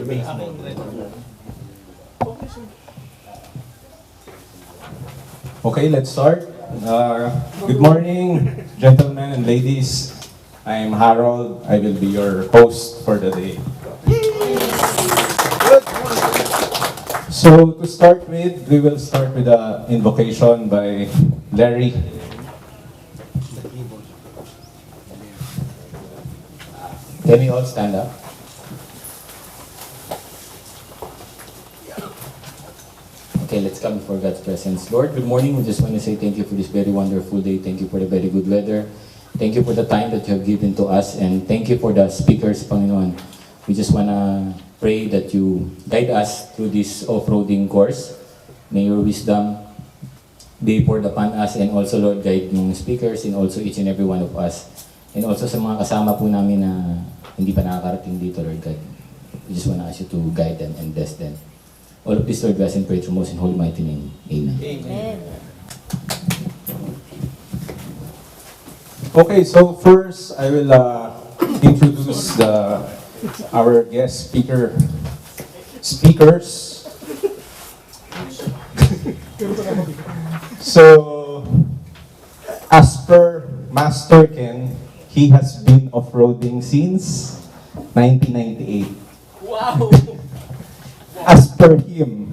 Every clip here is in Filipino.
Okay, let's start. Good morning, gentlemen and ladies. I'm Harold. I will be your host for the day. So to start with, we will start with an invocation by Larry. Can we all stand up? Okay, let's come before God's presence. Lord, good morning. We just want to say thank you for this very wonderful day. Thank you for the very good weather. Thank you for the time that you have given to us. And thank you for the speakers, Panginoon. We just want to pray that you guide us through this off-roading course. May your wisdom be poured upon us. And also, Lord, guide yung speakers and also each and every one of us. And also sa mga kasama po namin na hindi pa nakakarating dito, Lord God. We just want to ask you to guide them and bless them. All of this, Lord, bless and pray through most in holy mighty name. Amen. Amen. Okay, so first I will introduce our guest speakers. So, as per Master Ken, he has been off-roading since 1998. Wow! As per him.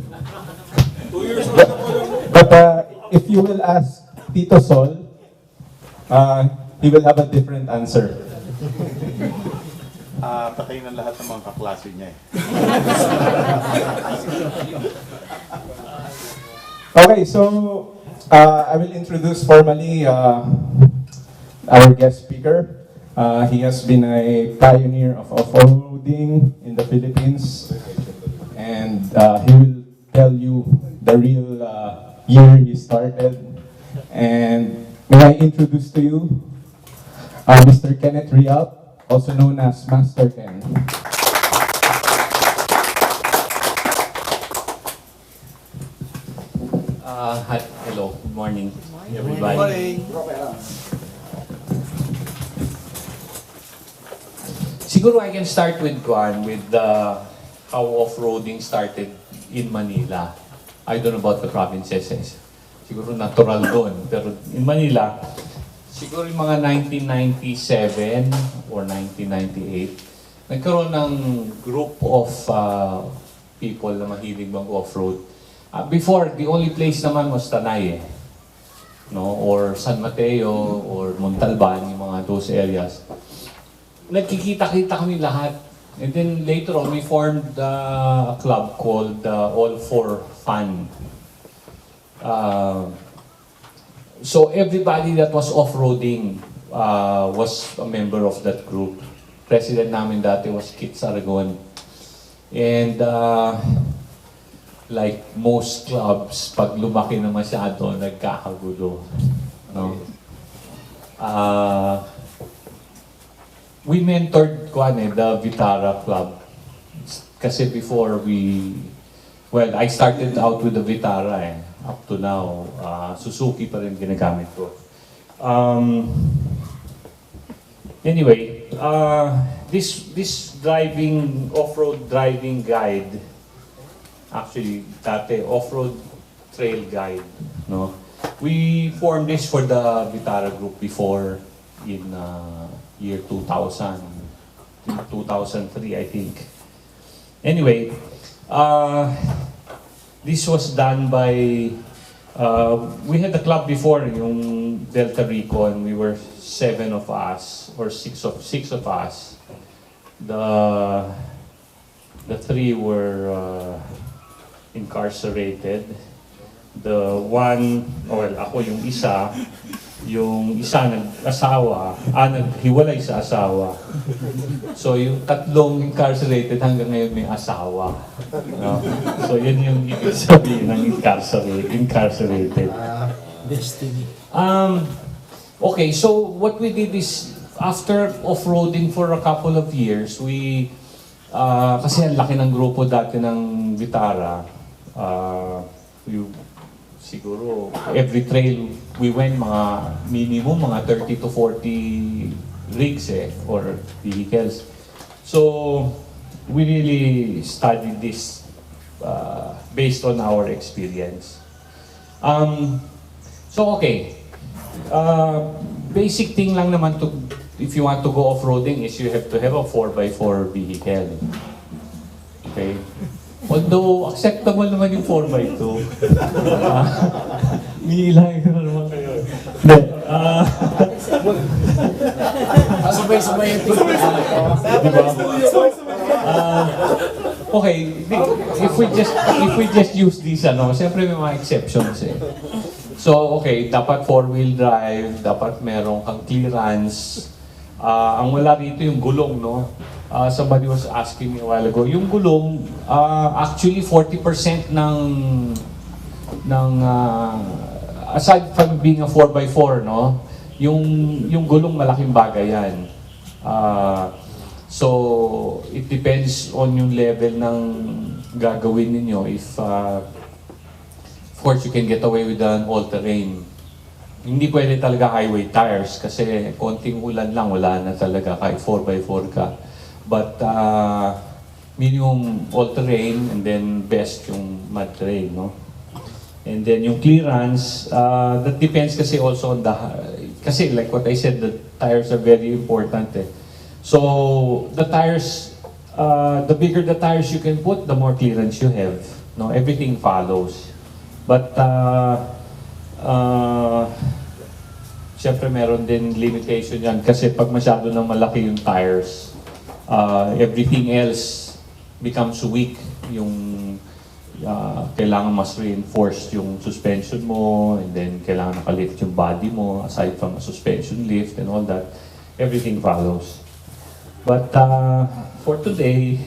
2 years old. But if you will ask Tito Sol, he will have a different answer. Patay na lahat ng mga kaklase niya eh. Okay, so I will introduce formally our guest speaker. He has been a pioneer of off-roading in the Philippines, and he will tell you the real year he started. And may I introduce to you Mr. Kenneth Rialp, also known as Master Ken. Hello, good morning, everybody. Siguro I can start with how off-roading started in Manila. I don't know about the provinces. Siguro natural doon. Pero in Manila, siguro yung mga 1997 or 1998, nagkaroon ng group of people na mahilig mag-off-road. Before, the only place naman was Tanay, no? Or San Mateo, or Montalban, yung mga those areas. Nagkikita-kita kami lahat. And then later on, we formed a club called All for Fun. So everybody that was off-roading was a member of that group. President namin dati was Kit Saragon. And like most clubs, pag lumaki na masyado, nagkakagulo. No? We mentored the Vitara Club. Kasi before I started out with the Vitara up to now, Suzuki pa rin ginagamit ko. Anyway, this driving, off-road driving guide, actually, dati off-road trail guide, no? We formed this for the Vitara group before in year 2000, 2003, I think. Anyway, this was done by, we had the club before, yung Delta Recon. We were 7 of us, or 6 of us. The 3 were incarcerated. The one, ako yung isa nag-asawa, naghiwalay sa asawa. So yung 3 incarcerated hanggang ngayon may asawa. No? So yun yung ibig sabihin ng incarcerated. Destiny. Okay, so what we did is, after off-roading for a couple of years, kasi ang laki ng grupo dati ng Vitara, siguro every trail we went, mga minimum mga 30 to 40 rigs or vehicles. So we really studied this based on our experience. So okay, basic thing lang naman to, if you want to go off-roading, is you have to have a 4x4 vehicle. Okay? Although, acceptable naman yung 4x2. Nilahin ko naman kayo. Hindi. Sabay-sabay yung Diba? Okay, if we just use these, siyempre may mga exceptions eh. So, okay, dapat 4-wheel drive, dapat meron kang clearance. Ang wala rito yung gulong, no? Somebody was asking me a while ago. Yung gulong, actually 40% aside from being a 4x4, no? Yung gulong malaking bagay yan. So, it depends on yung level ng gagawin ninyo. If, of course, you can get away with an all-terrain. Hindi pwede talaga highway tires kasi konting ulan lang, wala na talaga kahit 4x4 ka. But minimum all-terrain and then best yung mud terrain, no? And then yung clearance, that depends kasi also on the, kasi like what I said, the tires are very important eh. So the tires, the bigger the tires you can put, the more clearance you have. No, everything follows. But syempre meron din limitation yan kasi pag masyado nang malaki yung tires, everything else becomes weak. Yung kailangan mas reinforced yung suspension mo, and then kailangan nakalift yung body mo, aside from a suspension lift and all that, everything follows. But for today,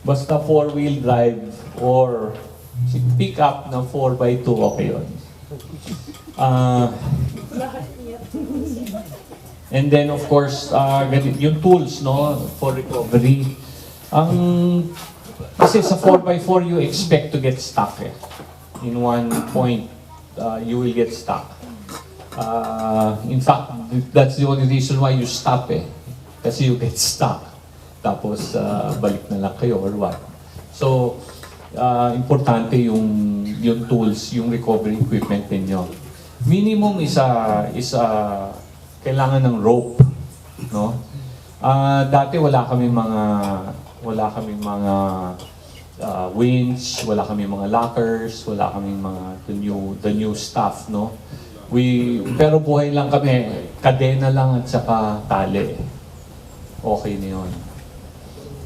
basta 4-wheel drive or pick up na 4x2, okay yun. And then of course, yung tools, no, for recovery. Kasi sa 4x4, you expect to get stuck eh. In one point, you will get stuck. In fact, that's the only reason why you stop eh. Kasi you get stuck. Tapos, balik na lang kayo or what. So, importante yung tools, yung recovery equipment ninyo. Minimum is kailangan ng rope, no? Dati wala kami mga winch, wala kami mga lockers, wala kami mga the new stuff, no? Pero buhay lang kami, kadena lang at saka tali. Okay na yun.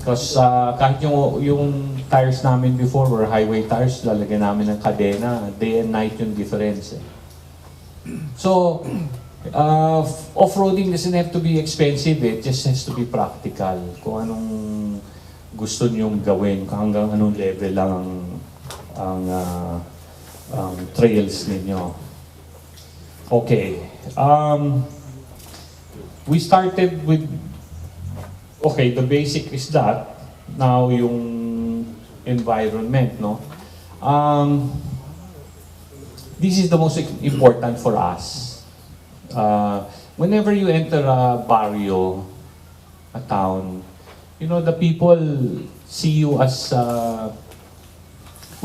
Because kahit yung tires namin before were highway tires, lalagyan namin ng kadena, day and night yung difference eh. So, off-roading doesn't have to be expensive, it just has to be practical. Kung anong gusto nyong gawin, hanggang anong level lang ang trails ninyo. Okay. We started with, okay, the basic is that. Now, yung environment, no? This is the most important for us. Whenever you enter a barrio, a town, you know, the people see you as,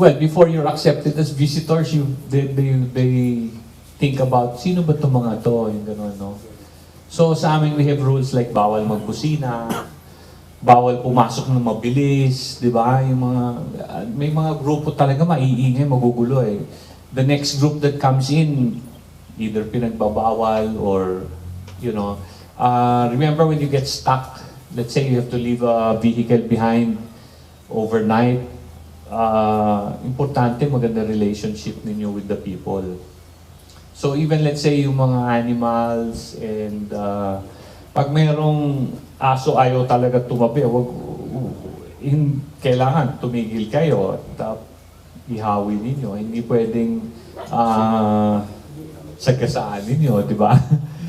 well, before you're accepted as visitors, they think about, sino ba itong mga to, yung gano'n, no? So sa amin, we have rules like bawal magbusina, bawal pumasok ng mabilis, di ba? May mga grupo talaga maiingay, magugulo eh. The next group that comes in, either pinagbabawal or, you know, remember when you get stuck, let's say you have to leave a vehicle behind overnight, importante maganda relationship ninyo with the people. So even let's say yung mga animals and pag mayroong aso ayaw talaga tumabi, kailangan tumigil kayo at ihawi ninyo. Hindi pwedeng sagasaan ninyo, di ba?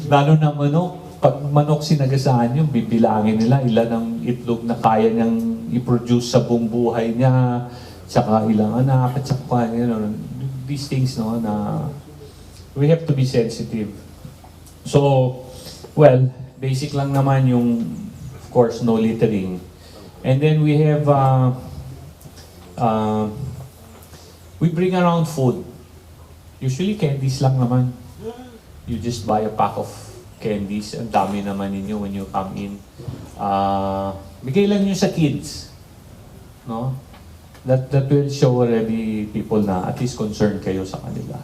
Lalo na manok. Pag manok sinagasaan nyo, bibilangin nila ilan ang itlog na kaya niyang i-produce sa buong buhay niya, tsaka ilang anak, at saka, you know, these things, no, na we have to be sensitive. So, well, basic lang naman yung, of course, no littering. And then we have, we bring around food. Usually candies lang naman. You just buy a pack of candies. Ang dami naman ninyo when you come in. Bigay lang nyo sa kids. No? That will show already people na at least concerned kayo sa kanila.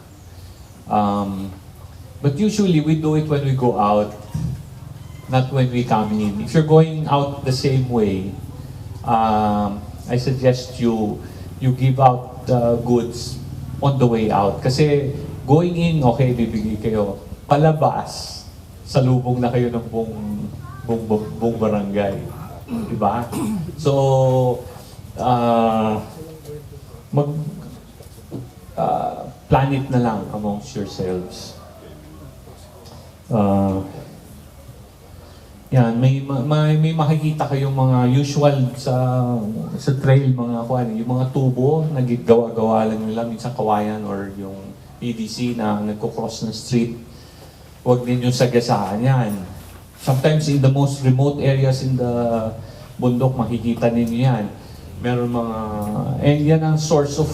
But usually we do it when we go out, not when we come in. If you're going out the same way, I suggest you give out the goods on the way out. Kasi going in, okay, bibigay kayo. Palabas, salubong na kayo ng buong barangay. Diba? So, plan it na lang amongst yourselves. Yan, may makikita kayong mga usual sa trail, mga yung mga tubo na gawa-gawa lang nila, minsan kawayan or yung PVC na nagko-cross ng street. Huwag ninyong sagasaan yan. Sometimes in the most remote areas in the bundok, makikita ninyo yan. Meron mga, and yan ang source of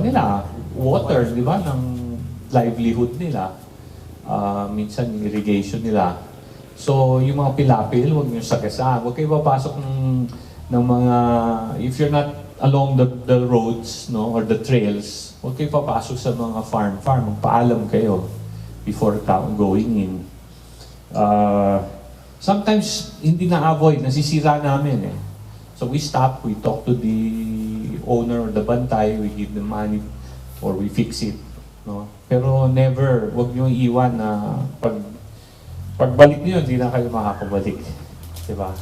nila, water, di ba, ng livelihood nila. Minsan irrigation nila. So, yung mga pilapil, huwag nyo sagasaan. Huwag kayo papasok ng mga, if you're not along the roads, no, or the trails, huwag kayo papasok sa mga farm. Magpaalam kayo before going in. Sometimes, hindi na-avoid, nasisira namin eh. So, we stop, we talk to the owner or the bantay, we give them money, or we fix it. No? Pero never, huwag nyo iwan na pagbalik niyo, hindi na kayo makakabalik. Diba?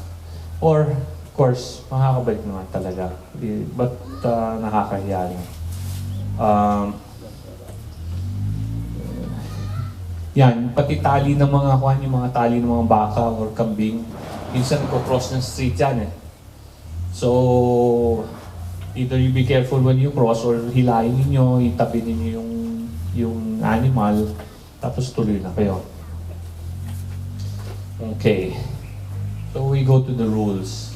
Or, of course, makakabalik naman talaga. But nakakahiya lang. Yan, pati tali ng mga yung mga tali ng mga baka or kambing, minsan nagko-cross ng street yan eh. So, either you be careful when you cross or hilahin ninyo, itabi ninyo yung animal, tapos tuloy na kayo. Okay. So we go to the rules.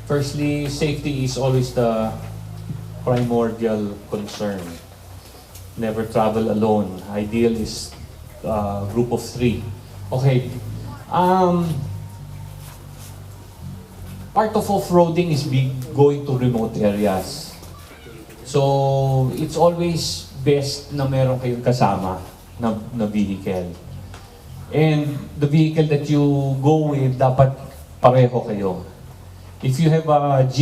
Firstly, safety is always the primordial concern. Never travel alone. Ideal is group of 3. Okay. Part of off-roading is going to remote areas. So, it's always best na meron kayong kasama na vehicle. And the vehicle that you go with, dapat pareho kayo. If you have a jeep